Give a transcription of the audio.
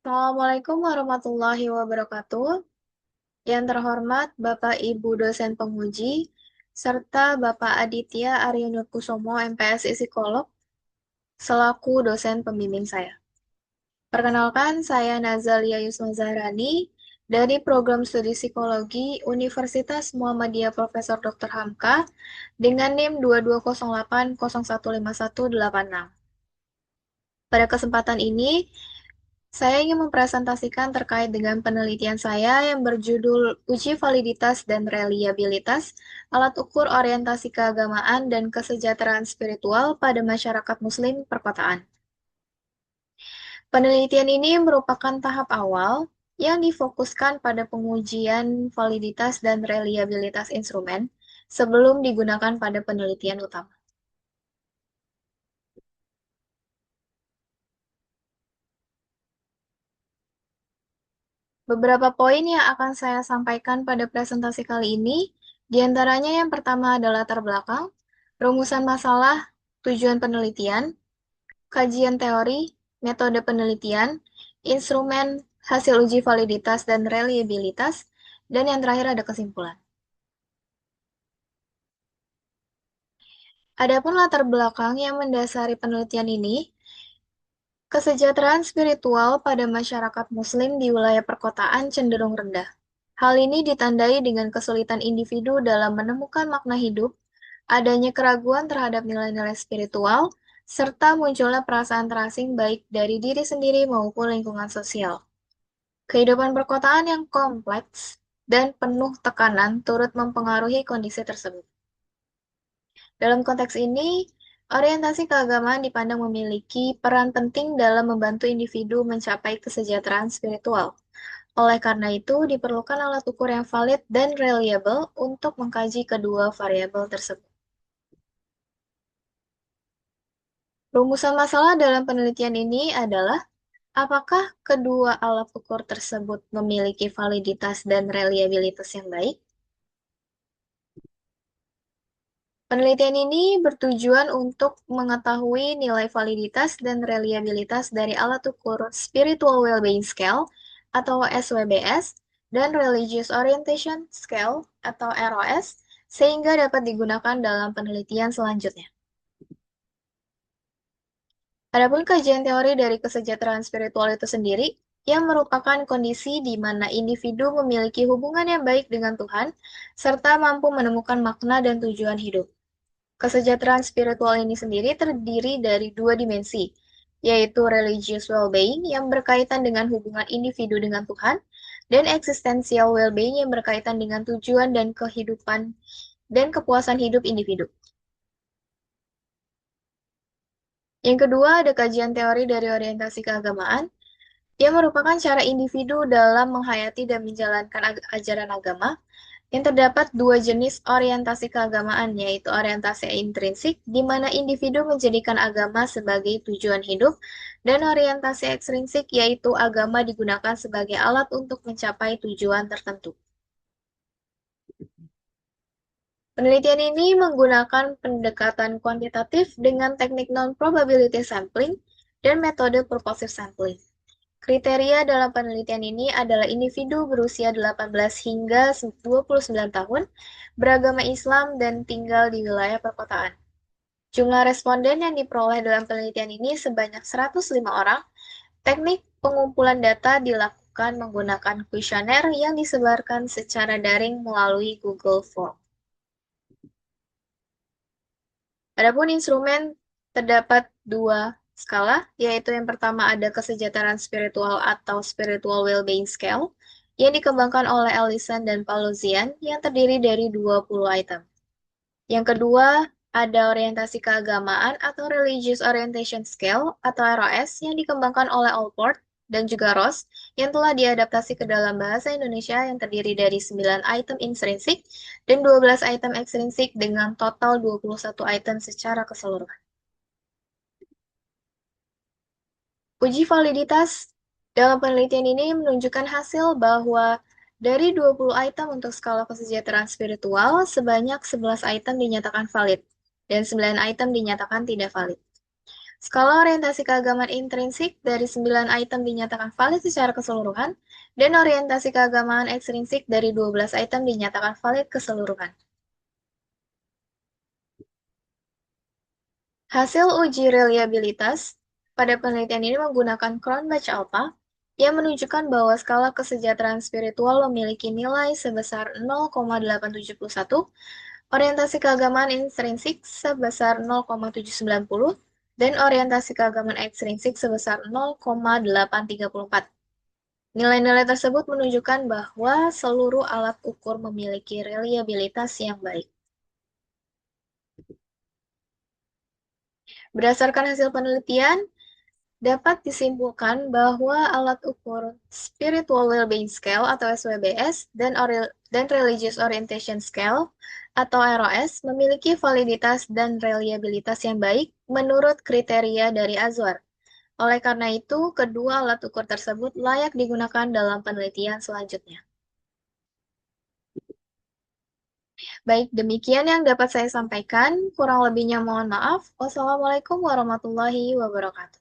Assalamualaikum warahmatullahi wabarakatuh. Yang terhormat Bapak Ibu dosen penguji, serta Bapak Aditya Aryo Nurkusomo, MPSI Psikolog, selaku dosen pembimbing saya. Perkenalkan, saya Nazalia Yusma Zahrani dari Program Studi Psikologi Universitas Muhammadiyah Profesor Dr. Hamka dengan NIM 2208015186. Pada kesempatan ini, saya ingin mempresentasikan terkait dengan penelitian saya yang berjudul Uji Validitas dan Reliabilitas Alat Ukur Orientasi Keagamaan dan Kesejahteraan Spiritual pada Masyarakat Muslim Perkotaan. Penelitian ini merupakan tahap awal yang difokuskan pada pengujian validitas dan reliabilitas instrumen sebelum digunakan pada penelitian utama. Beberapa poin yang akan saya sampaikan pada presentasi kali ini, diantaranya yang pertama adalah latar belakang, rumusan masalah, tujuan penelitian, kajian teori, metode penelitian, instrumen, hasil uji validitas dan reliabilitas, dan yang terakhir ada kesimpulan. Adapun latar belakang yang mendasari penelitian ini, kesejahteraan spiritual pada masyarakat Muslim di wilayah perkotaan cenderung rendah. Hal ini ditandai dengan kesulitan individu dalam menemukan makna hidup, adanya keraguan terhadap nilai-nilai spiritual, serta munculnya perasaan terasing baik dari diri sendiri maupun lingkungan sosial. Kehidupan perkotaan yang kompleks dan penuh tekanan turut mempengaruhi kondisi tersebut. Dalam konteks ini, orientasi keagamaan dipandang memiliki peran penting dalam membantu individu mencapai kesejahteraan spiritual. Oleh karena itu, diperlukan alat ukur yang valid dan reliable untuk mengkaji kedua variabel tersebut. Rumusan masalah dalam penelitian ini adalah apakah kedua alat ukur tersebut memiliki validitas dan reliabilitas yang baik? Penelitian ini bertujuan untuk mengetahui nilai validitas dan reliabilitas dari alat ukur Spiritual Wellbeing Scale atau SWBS dan Religious Orientation Scale atau ROS sehingga dapat digunakan dalam penelitian selanjutnya. Adapun kajian teori dari kesejahteraan spiritual itu sendiri yang merupakan kondisi di mana individu memiliki hubungan yang baik dengan Tuhan serta mampu menemukan makna dan tujuan hidup. Kesejahteraan spiritual ini sendiri terdiri dari dua dimensi, yaitu religious well-being yang berkaitan dengan hubungan individu dengan Tuhan, dan existential well-being yang berkaitan dengan tujuan dan kehidupan dan kepuasan hidup individu. Yang kedua, ada kajian teori dari orientasi keagamaan, yang merupakan cara individu dalam menghayati dan menjalankan ajaran agama. Yang terdapat dua jenis orientasi keagamaan, yaitu orientasi intrinsik, di mana individu menjadikan agama sebagai tujuan hidup, dan orientasi ekstrinsik, yaitu agama digunakan sebagai alat untuk mencapai tujuan tertentu. Penelitian ini menggunakan pendekatan kuantitatif dengan teknik non-probability sampling dan metode purposive sampling. Kriteria dalam penelitian ini adalah individu berusia 18 hingga 29 tahun, beragama Islam, dan tinggal di wilayah perkotaan. Jumlah responden yang diperoleh dalam penelitian ini sebanyak 105 orang. Teknik pengumpulan data dilakukan menggunakan kuesioner yang disebarkan secara daring melalui Google Form. Adapun instrumen terdapat dua skala, yaitu yang pertama ada kesejahteraan spiritual atau Spiritual Wellbeing Scale, yang dikembangkan oleh Ellison dan Paluzian yang terdiri dari 20 item. Yang kedua, ada orientasi keagamaan atau Religious Orientation Scale atau ROS yang dikembangkan oleh Allport dan juga Ross yang telah diadaptasi ke dalam bahasa Indonesia yang terdiri dari 9 item intrinsik dan 12 item ekstrinsik dengan total 21 item secara keseluruhan. Uji validitas dalam penelitian ini menunjukkan hasil bahwa dari 20 item untuk skala kesejahteraan spiritual, sebanyak 11 item dinyatakan valid dan 9 item dinyatakan tidak valid. Skala orientasi keagamaan intrinsik dari 9 item dinyatakan valid secara keseluruhan, dan orientasi keagamaan ekstrinsik dari 12 item dinyatakan valid keseluruhan. Hasil uji reliabilitas pada penelitian ini menggunakan Cronbach alpha yang menunjukkan bahwa skala kesejahteraan spiritual memiliki nilai sebesar 0,871, orientasi keagamaan intrinsik sebesar 0,790, dan orientasi keagamaan ekstrinsik sebesar 0,834. Nilai-nilai tersebut menunjukkan bahwa seluruh alat ukur memiliki reliabilitas yang baik. Berdasarkan hasil penelitian, dapat disimpulkan bahwa alat ukur Spiritual Well-Being Scale atau SWBS dan Religious Orientation Scale atau ROS memiliki validitas dan reliabilitas yang baik menurut kriteria dari Azwar. Oleh karena itu, kedua alat ukur tersebut layak digunakan dalam penelitian selanjutnya. Baik, demikian yang dapat saya sampaikan. Kurang lebihnya mohon maaf. Wassalamualaikum warahmatullahi wabarakatuh.